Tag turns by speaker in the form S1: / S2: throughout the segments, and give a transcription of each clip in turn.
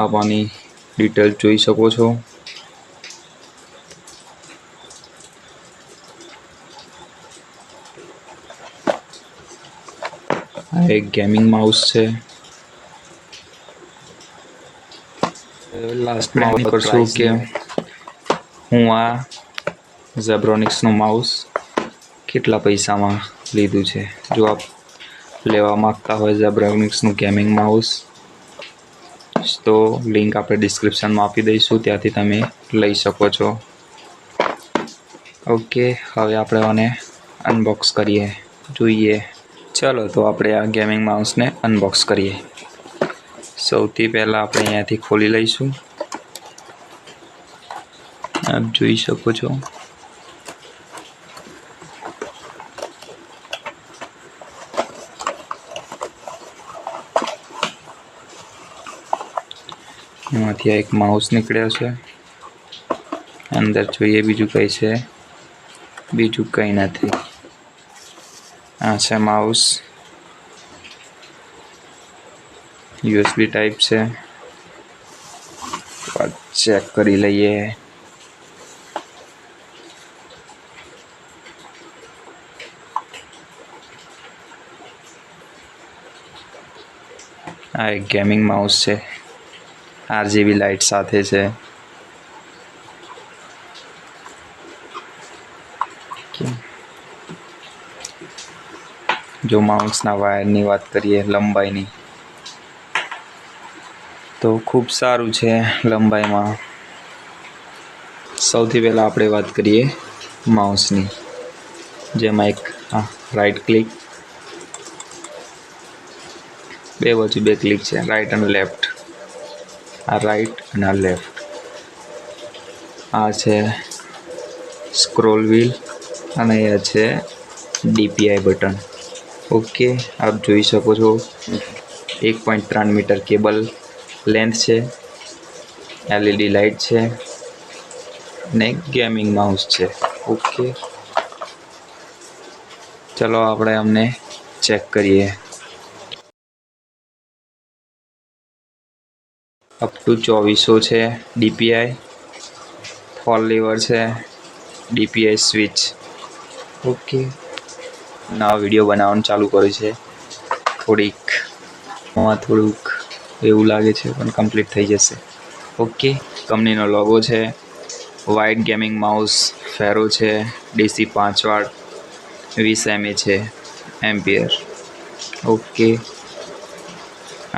S1: આપ આની ડિટેલ જોઈ શકો છો। આ એક ગેમિંગ માઉસ છે। લાસ્ટમાં વાત કરશું કે હું આ ઝેબ્રોનિક્સનું માઉસ કેટલા પૈસામાં લીધું છે। જો આપ લેવા માંગતા હોય ઝેબ્રોનિક્સનું ગેમિંગ માઉસ તો લિંક આપણે ડિસ્ક્રિપ્શનમાં આપી દઈશું, ત્યાંથી તમે લઈ શકો છો। ઓકે, હવે આપણે આને અનબોક્સ કરીએ, જોઈએ। ચલો તો આપણે આ ગેમિંગ માઉસને અનબોક્સ કરીએ। સૌથી પહેલાં આપણે અહીંયાથી ખોલી લઈશું। આપ જોઈ શકો છો એમાંથી એક માઉસ નીકળ્યો છે। અંદર જોઈએ બીજું કંઈ છે, બીજું કંઈ નથી। આ છે માઉસ, યુએસબી ટાઈપ છે। ચેક કરી લઈએ। આ એક ગેમિંગ માઉસ છે, RGB લાઇટ સાથે છે। જો માઉસના વાયરની વાત કરીએ લંબાઈની, તો ખૂબ સારું છે લંબાઈમાં। સૌથી પહેલાં આપણે વાત કરીએ માઉસની, જેમાં એક રાઈટ ક્લિક, બે બાજુ બે ક્લિક છે, રાઈટ અને લેફ્ટ। આ રાઈટ અને આ લેફ્ટ। આ છે સ્ક્રોલ વ્હીલ અને આ છે DPI બટન। ઓકે, આપ જોઈ શકો છો 1.3 મીટર કેબલ લેન્થ છે, LED લાઇટ છે ને ગેમિંગ માઉસ છે। ઓકે, ચલો આપણે અમને ચેક કરીએ। અપ ટુ 2400 છે DPI, ફોલ લીવર છે, DPI સ્વિચ। ઓકે, નવા વિડીયો બનાવવાનું ચાલુ કર્યું છે, થોડુંક એવું લાગે છે પણ કમ્પ્લીટ થઈ જશે। ઓકે, કંપનીનો લોગો છે, વાઇટ ગેમિંગ માઉસ, ફેરો છે, DC 5 વોટ, 20 mAh છે, એમ્પિયર। ઓકે,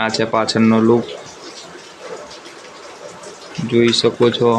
S1: આ છે પાછળનો લુક, જોઈ શકો છો।